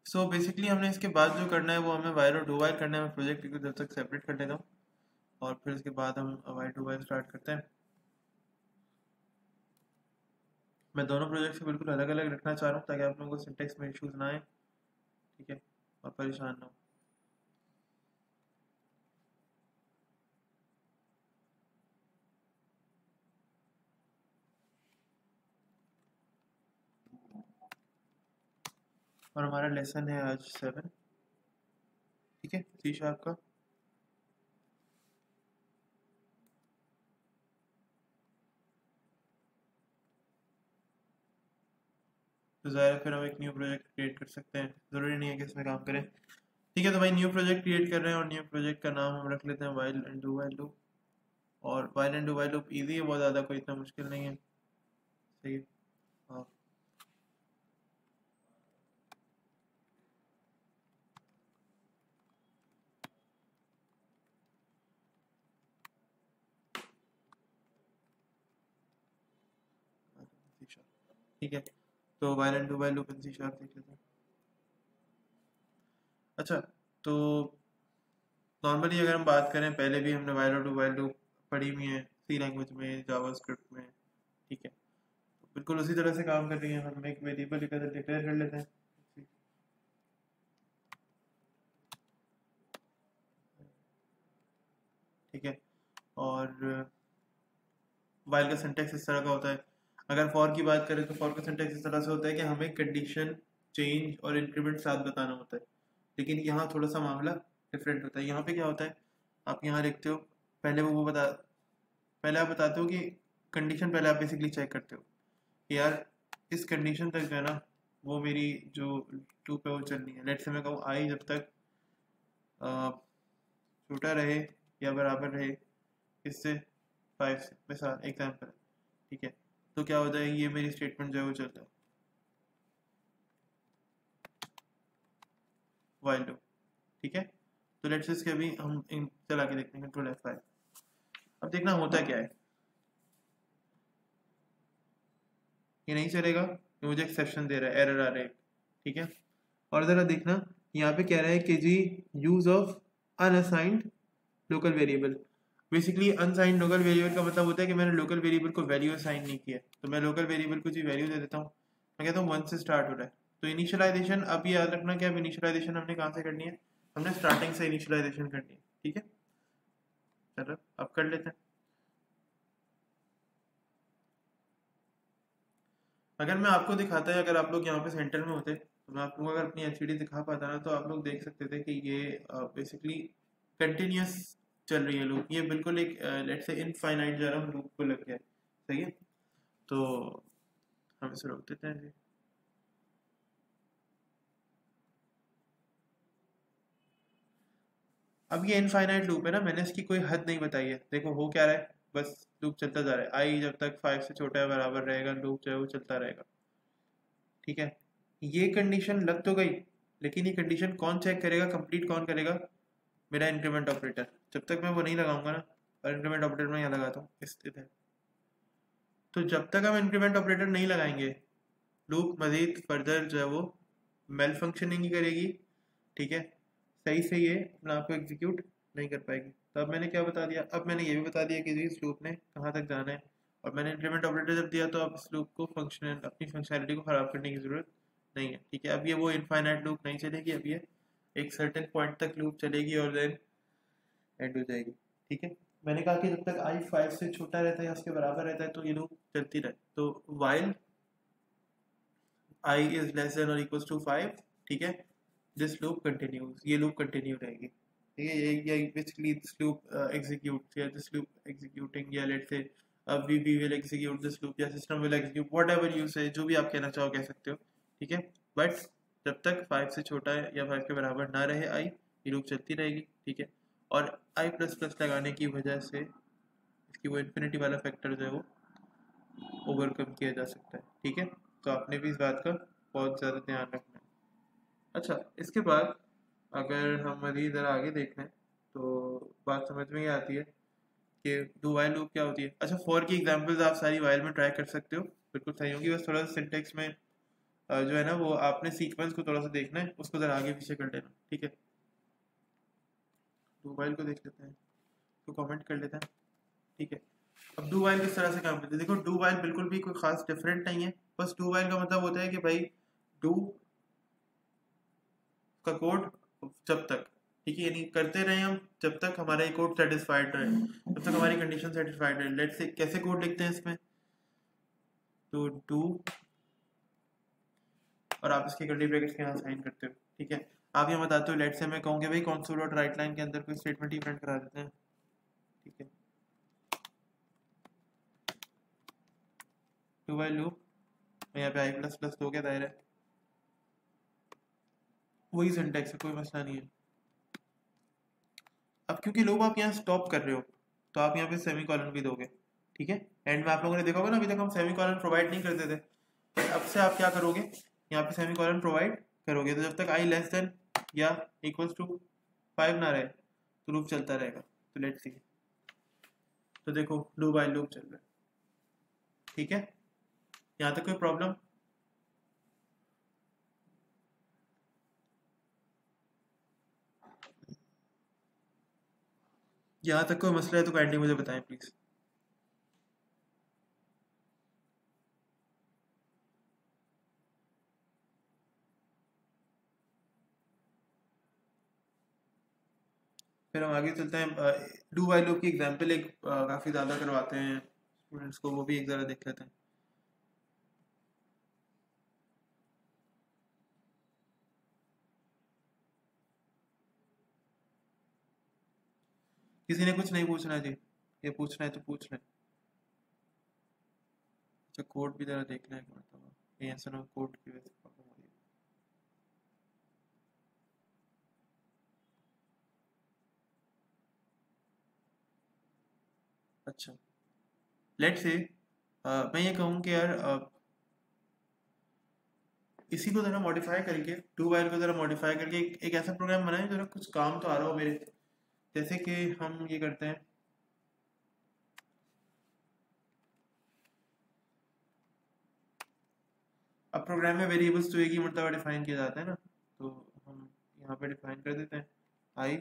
So basically हमने इसके बाद जो करना है वो हमें वाइल और डू वाइल करना है। मैं प्रोजेक्ट को जब तक सेपरेट कर लेता हूँ और फिर इसके बाद हम वाइल डू वाइल स्टार्ट करते हैं। मैं दोनों प्रोजेक्ट से बिल्कुल अलग अलग रखना चाह रहा हूँ ताकि आप लोगों को सिंटेक्स में इश्यूज ना आए, ठीक है, और परेशान ना हो। और हमारा लेसन है आज 7, ठीक है, सी शार्प का। तो ज़ाहिर है फिर हम एक न्यू प्रोजेक्ट क्रिएट कर सकते हैं, ज़रूरी नहीं है कि इसमें काम करें। ठीक है, तो भाई न्यू प्रोजेक्ट क्रिएट कर रहे हैं और न्यू प्रोजेक्ट का नाम हम रख लेते हैं while and do while loop. और while and do while loop easy है, बहुत ज़्यादा कोई इतना मुश्किल नहीं है, सही है। हाँ, ठीक है, तो while and do while loop in C sharp देख लेते हैं। अच्छा, तो नॉर्मली अगर हम बात करें, पहले भी हमने वाइल और डू वाइल लूप पढ़ी हुई है सी लैंग्वेज में, जावास्क्रिप्ट में, ठीक है, तो बिल्कुल उसी तरह से काम कर रही है। हम एक वेरिएबल डिक्लेयर कर लेते हैं, ठीक है। और वाइल का सिंटेक्स इस तरह का होता है। अगर फॉर की बात करें तो फॉर का सिंटेक्स इस तरह से होता है कि हमें कंडीशन चेंज और इंक्रीमेंट साथ बताना होता है। लेकिन यहाँ थोड़ा सा मामला डिफरेंट होता है। यहाँ पे क्या होता है, आप यहाँ लिखते हो, पहले वो बता पहले आप बताते हो कि कंडीशन, पहले आप बेसिकली चेक करते हो कि यार इस कंडीशन तक जो है ना, वो मेरी जो लूप है वो चलनी है। लेट्स से मैं कहूँ आई जब तक छोटा रहे या बराबर रहे इससे 5 से, मिसाल एग्जाम्पल, ठीक है, तो क्या होता है, ये मेरी स्टेटमेंट जो है वो चलता है वाइल लूप, ठीक है। तो लेट्स से इसके अभी हम चला के देखते हैं कंट्रोल F5। अब देखना होता क्या है, ये नहीं चलेगा, ये मुझे एक्सेप्शन दे रहा है, एरर आ रहा है, ठीक है। और ज़रा देखना, यहाँ पे कह रहा है कि जी use of unassigned local variable. Basically unsigned local variable का मतलब होता है कि मैंने लोकल वेरिएबल को वैल्यू असाइन नहीं किया। तो मैं लोकल वेरिएबल को जी वैल्यू दे देता हूँ, मैं कहता हूँ 1 से स्टार्ट हो रहा है। तो इनिशियलाइजेशन, अब ये याद रखना कि अब इनिशियलाइजेशन हमने कहाँ से करनी है, हमने स्टार्टिंग से इनिशियलाइजेशन करनी है, ठीक है। चलो अब कर लेते हैं। अगर मैं आपको दिखाता है, अगर आप लोग यहाँ पे सेंटर में होते तो मैं आप लोगों को अगर अपनी एचडीडी दिखा पाता ना, तो आप लोग देख सकते थे कि ये बेसिकली कंटिन्यूस चल रही है लूप। ये बिल्कुल एक लेट्स से इनफाइनाइट जो है लूप को लग गया है, सही है। तो हम इसे रोक देते हैं जी। अब ये इनफाइनाइट लूप है ना, मैंने इसकी कोई हद नहीं बताई है। देखो हो क्या रहा है, बस लूप चलता जा रहा है। आई जब तक 5 से छोटा है बराबर रहेगा, लूप जो है वो चलता रहेगा, ठीक है। ये कंडीशन लग तो गई, लेकिन ये कंडीशन कौन चेक करेगा, कंप्लीट कौन करेगा, मेरा इंक्रीमेंट ऑपरेटर। जब तक मैं वो नहीं लगाऊंगा ना, और इंक्रीमेंट ऑपरेटर मैं यहाँ लगाता हूँ स्थित है, तो जब तक हम इंक्रीमेंट ऑपरेटर नहीं लगाएंगे, लूप मजीद फर्दर जो है वो मेल फंक्शनिंग ही करेगी, ठीक है, सही से ये अपने आप को एग्जीक्यूट नहीं कर पाएगी। तो अब मैंने क्या बता दिया, अब मैंने ये भी बता दिया कि इस लूप ने कहाँ तक जाना है। और मैंने इंक्रीमेंट ऑपरेटर जब दिया, तो अब इस लूप को फंक्शनल अपनी फंक्शनैलिटी को ख़राब करने की ज़रूरत नहीं है, ठीक है। अब ये वो इनफाइनाइट लूप नहीं चलेगी, अब ये एक सर्टेन पॉइंट तक लूप चलेगी और देन एंड हो जाएगी, ठीक है। मैंने कहा कि जब तक आई 5 से छोटा रहता है या उसके बराबर रहता है तो ये लूप चलती रहे। तो while I is less than और इक्वल्स टू 5, ठीक है, दिस लूप कंटिन्यूज, ये लूप कंटिन्यू रहेगी, ठीक है। ये बेसिकली दिस लूप एग्जीक्यूट या दिस लूप एग्जीक्यूटिंग, या let's say we will execute this loop, या system will execute, whatever you say, जो भी आप कहना चाहो कह सकते हो, ठीक है। बट जब तक 5 से छोटा है या 5 के बराबर ना रहे आई, ये लूप चलती रहेगी, ठीक है। और आई प्लस प्लस लगाने की वजह से इसकी वो इन्फिनिटी वाला फैक्टर जो है वो ओवरकम किया जा सकता है, ठीक है। तो आपने भी इस बात का बहुत ज़्यादा ध्यान रखना है। अच्छा, इसके बाद अगर हम मज़ीद ज़रा आगे देखें तो बात समझ में ही आती है कि डू वाइल लूप क्या होती है। अच्छा, फॉर की एग्जांपल्स आप सारी वाइल में ट्राई कर सकते हो, बिल्कुल सही होगी, बस थोड़ा सा सिंटेक्स में जो है ना वो आपने सीक्वेंस को थोड़ा सा देखना है, उसको जरा आगे पीछे कर लेना, ठीक है। डू वाइल को देख लेते हैं, तो कमेंट कर लेते हैं, ठीक है। अब डू वाइल किस तरह से काम करते हैं, देखो डू वाइल बिल्कुल भी कोई खास डिफरेंट नहीं है। बस डू वाइल का मतलब होता है कि भाई डू का कोड जब तक, ठीक है, यानी करते रहे हम जब तक हमारा ये कोड सेटिस्फाइड रहे, जब तक हमारी कंडीशन सेटिस्फाइड रहे। लेट्स से कैसे कोड लिखते हैं इसमें, तो डू और आप इसके कर्ली ब्रैकेट्स के यहाँ साइन करते हो, ठीक है। आप यहाँ बताते हो, लेट्स से मैं कहूँ कि भाई कंसोल डॉट राइट लाइन के अंदर कोई स्टेटमेंट ही प्रिंट करा देते हैं, ठीक है। डू वाइल लूप, यहाँ पे आई प्लस प्लस दो क्या दायरा है, वही सिंटेक्स है, कोई मसला नहीं है। अब क्योंकि लूप आप यहाँ स्टॉप कर रहे हो, तो आप यहाँ पे सेमी कॉलन भी दोगे, ठीक है। एंड में आप लोगों ने देखा होगा ना, अभी तक हम सेमी कॉलन प्रोवाइड नहीं करते थे, तो अब से आप क्या करोगे, यहाँ पे सेमी कॉलन प्रोवाइड करोगे, तो जब तक आई लेस देन या इक्वल्स टू 5 ना रहे तो लूप चलता रहेगा। तो लेट्स सी, तो देखो डू वाइल लूप चल रहा है, ठीक है। यहाँ तक कोई प्रॉब्लम, यहाँ तक कोई मसला है तो काइंडली मुझे बताएं प्लीज। फिर हम आगे चलते हैं, डू वाइल लूप की एग्जांपल एक काफ़ी ज़्यादा करवाते हैं स्टूडेंट्स को, वो भी एक ज़रा देख लेते हैं। किसी ने कुछ नहीं पूछना है जी, ये पूछना है तो पूछ लें। अच्छा कोड भी ज़रा देखना है, मतलब ये ऐसा ना कोड की वजह से प्रॉब्लम हो रही है। अच्छा लेट्स से मैं ये कहूँ कि यार इसी को ज़रा मॉडिफाई करके, डू वाइल को ज़रा मॉडिफाई करके एक ऐसा प्रोग्राम बनाए जरा कुछ काम तो आ रहा हो मेरे। जैसे कि हम ये करते हैं, अब प्रोग्राम में वेरिएबल्स तो एक ही मरतबा डिफाइन किया जाता है ना, तो हम यहाँ पे डिफाइन कर देते हैं आई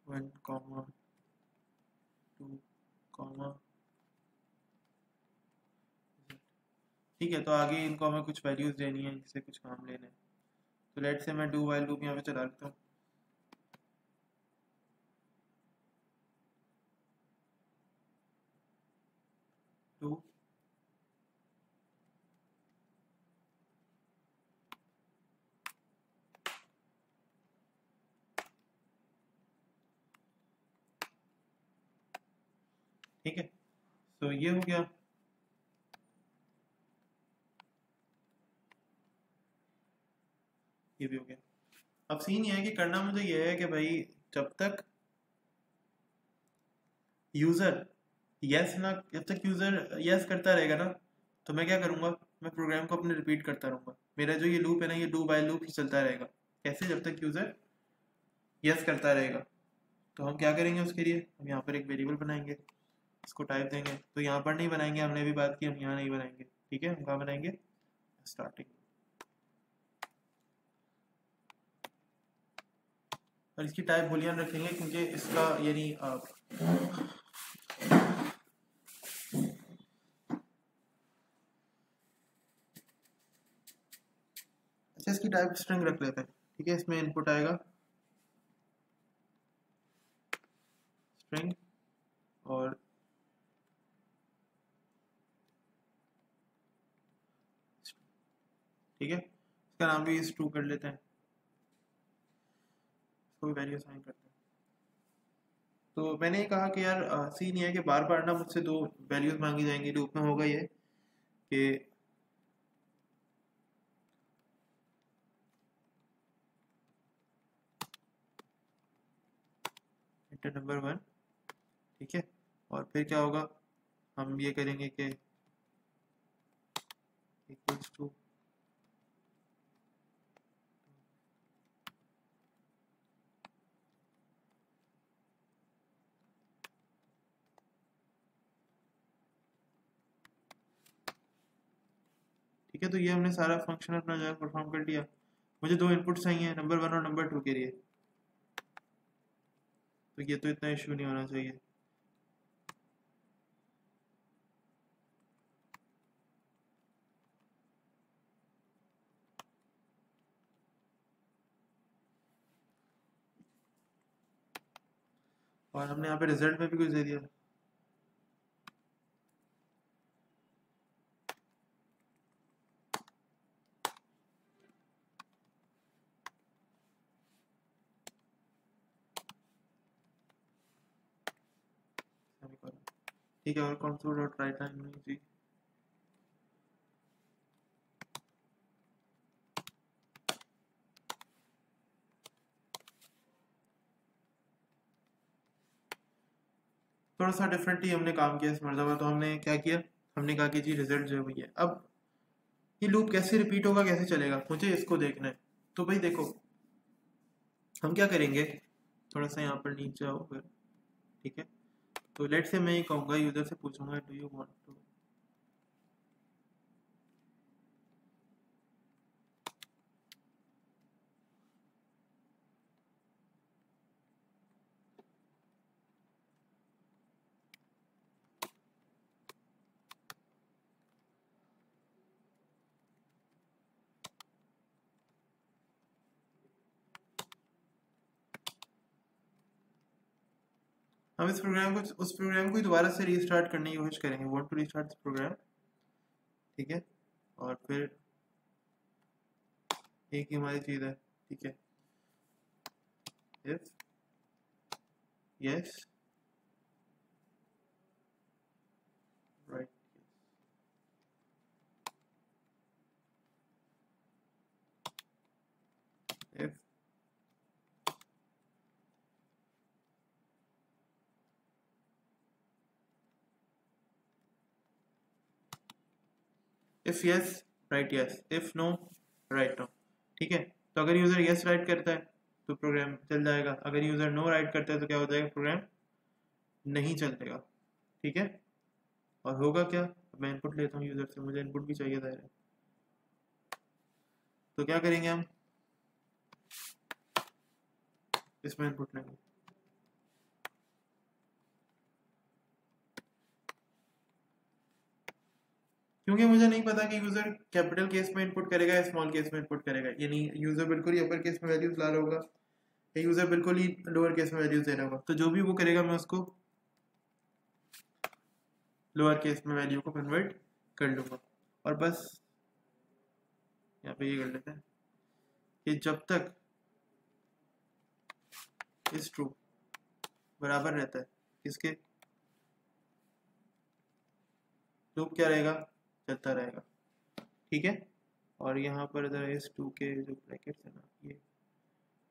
1, 2, ठीक है। तो आगे इनको हमें कुछ वैल्यूज देनी है, जिससे कुछ काम लेना है। तो लेट से मैं डू वाइल लूप यहाँ पे चला लेता हूँ, डू ठीक है। तो ये हो गया, ये भी हो गया। अब सीन ये है कि करना मुझे ये है कि भाई जब तक यूजर यस ना, जब तक यूजर यस करता रहेगा ना, तो मैं क्या करूँगा, मैं प्रोग्राम को अपने रिपीट करता रहूँगा। मेरा जो ये लूप है ना, ये डू बाय लूप ही चलता रहेगा। कैसे, जब तक यूजर यस करता रहेगा। तो हम क्या करेंगे उसके लिए, हम यहाँ पर एक वेरिएबल बनाएंगे, इसको टाइप देंगे। तो यहाँ पर नहीं बनाएंगे, हमने भी बात की, हम यहाँ नहीं बनाएंगे, ठीक है। हम कहाँ बनाएंगे, स्टार्टिंग। और इसकी टाइप बुलियन रखेंगे, क्योंकि इसका यानी अच्छा इसकी टाइप स्ट्रिंग रख लेते हैं, ठीक है। इसमें इनपुट आएगा स्ट्रिंग, और ठीक है, इसका नाम भी इस2 कर लेते हैं, इसको भी वैल्यू असाइन करते हैं। तो मैंने ये कहा कि यार सीन ये है कि बार बार ना मुझसे दो वैल्यूज मांगी जाएंगी। लूप में होगा ये कि इंटर नंबर 1, ठीक है। और फिर क्या होगा, हम ये करेंगे कि इक्वल्स टू, ठीक है, तो ये हमने सारा फंक्शन अपना जो है परफॉर्म कर लिया। मुझे दो इनपुट चाहिए, नंबर 1 और नंबर 2 के लिए, तो ये तो इतना इशू नहीं होना चाहिए। और हमने यहाँ पे रिजल्ट में भी कुछ दे दिया। ठीक है, और कंसोल डॉट राइट लाइन में जी थोड़ा सा डिफरेंटली हमने काम किया इस मरतबा। तो हमने क्या किया, हमने कहा कि जी रिजल्ट जो है वही है। अब ये लूप कैसे रिपीट होगा, कैसे चलेगा, मुझे इसको देखना है। तो भाई देखो, हम क्या करेंगे, थोड़ा सा यहाँ पर नीचे आओ फिर। ठीक है, तो लेट से मैं ये कहूँगा, यूजर से पूछूंगा डू यू वांट टू, हम इस प्रोग्राम को, उस प्रोग्राम को दोबारा से रीस्टार्ट करने की कोशिश करेंगे, want to restart this program. ठीक है, और फिर एक ही हमारी चीज़ है। ठीक है, if yes write, if if yes write yes, if no write no. ठीक है, तो अगर यूजर यस राइट करता है तो प्रोग्राम चल जाएगा, अगर यूजर नो राइट करता है तो क्या हो जाएगा, प्रोग्राम नहीं चलेगा। ठीक है, और होगा क्या, मैं इनपुट लेता हूँ यूजर से, मुझे इनपुट भी चाहिए था। तो क्या करेंगे हम, इसमें इनपुट लेंगे। क्योंकि मुझे नहीं पता कि यूजर कैपिटल केस में इनपुट करेगा या स्मॉल केस में इनपुट करेगा, यानी यूजर बिल्कुल ही अपर केस में वैल्यूज ला रहा होगा या यूजर बिल्कुल ही लोअर केस में वैल्यूज दे रहा होगा। तो जो भी वो करेगा मैं उसको लोअर केस में वैल्यू को कन्वर्ट कर लूंगा। और बस यहाँ पे ये कर लेते हैं कि जब तक इस ट्रू बराबर रहता है किसके, लूप क्या रहेगा, चलता रहेगा। ठीक है, और यहाँ पर जरा इस टू के जो ब्रैकेट्स है ना, ये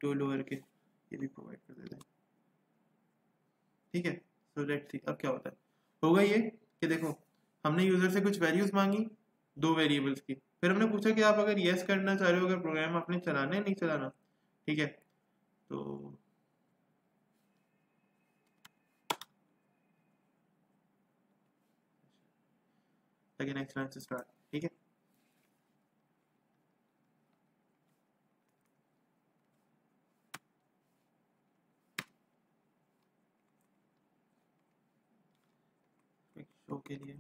टू लोअर के ये भी प्रोवाइड कर देते हैं। ठीक है, सो लेट्स सी अब क्या होता है। होगा ये कि देखो, हमने यूजर से कुछ वैल्यूज मांगी दो वेरिएबल्स की, फिर हमने पूछा कि आप अगर यस करना चाह रहे हो, अगर प्रोग्राम आपने चलाना है नहीं चलाना। ठीक है, तो सेकंड एक्सपेरिमेंट से स्टार्ट। ठीक है, शो के लिए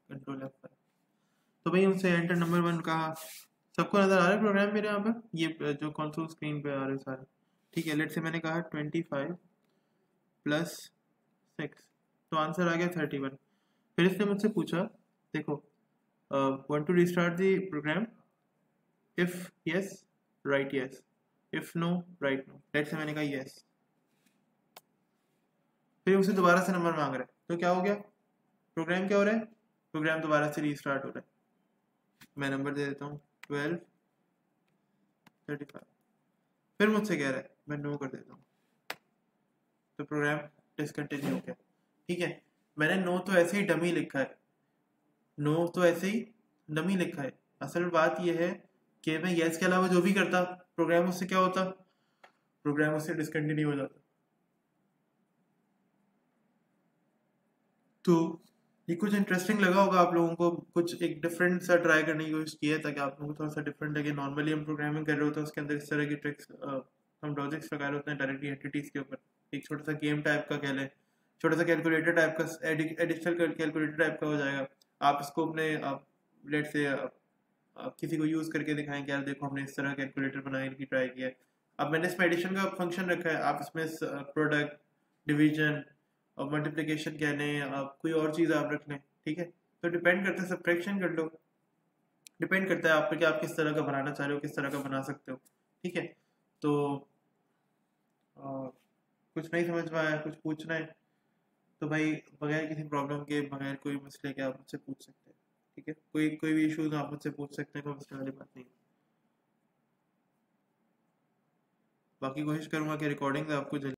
कंट्रोल F5। तो भाई उनसे एंटर नंबर 1 कहा, सबको नजर आ रहा है प्रोग्राम मेरे यहाँ पर, ये जो कंसोल स्क्रीन पे आ रहे सारे। ठीक है, लेट से मैंने कहा 25 प्लस 6, तो आंसर आ गया 31। फिर इसने मुझसे पूछा, देखो want to restart the program, if yes write yes, if no write no। Late से मैंने कहा yes, फिर उसे दोबारा से नंबर मांग रहा है, तो क्या हो गया, प्रोग्राम क्या हो रहा है, प्रोग्राम दोबारा से रीस्टार्ट हो रहा है। मैं नंबर दे देता हूँ 12 35, फिर मुझसे कह रहा है, मैं नो कर देता हूँ, तो प्रोग्राम डिसकंटिन्यू हो गया। ठीक है, मैंने नो तो ऐसे ही डमी लिखा है, नो तो ऐसे ही डमी लिखा है। असल बात यह है कि मैं यस के अलावा जो भी करता प्रोग्राम उससे क्या होता, प्रोग्राम उससे डिसकंटिन्यू हो जाता। तो ये कुछ इंटरेस्टिंग लगा होगा आप लोगों को, कुछ एक डिफरेंट सा ट्राई करने की कोशिश की है ताकि आप लोगों को थोड़ा सा डिफरेंट लगे। नॉर्मली हम प्रोग्रामिंग कर रहे होते हैं उसके अंदर इस तरह की ट्रिक्स, हम लॉजिक्स लगा रहे होते हैं डायरेक्टली एंटिटीज के ऊपर। एक छोटा सा गेम टाइप का कह लें, छोटा सा कैलकुलेटर टाइप का, एडिशनल कैलकुलेटर टाइप का हो जाएगा। आप इसको अपने लेट से आप किसी को यूज़ करके दिखाएं कि यार देखो हमने इस तरह कैलकुलेटर बनाने की ट्राई किया है। अब मैंने इसमें एडिशन का फंक्शन रखा है, आप इसमें प्रोडक्ट, डिवीजन और मल्टीप्लिकेशन कह लें, आप कोई और चीज़ आप रख लें, ठीक है। तो डिपेंड करता है, सब्ट्रैक्शन कर लो, डिपेंड करता है आप पे कि आप किस तरह का बनाना चाह रहे हो, किस तरह का बना सकते हो, ठीक है। तो कुछ नहीं समझ में आया, कुछ पूछना है तो भाई बगैर किसी प्रॉब्लम के, बगैर कोई मसले के आप मुझसे पूछ सकते हैं, ठीक है। कोई कोई भी इशूज आप मुझसे पूछ सकते हैं, कोई मसले वाली बात नहीं। बाकी कोशिश करूंगा कि रिकॉर्डिंग आपको जल्दी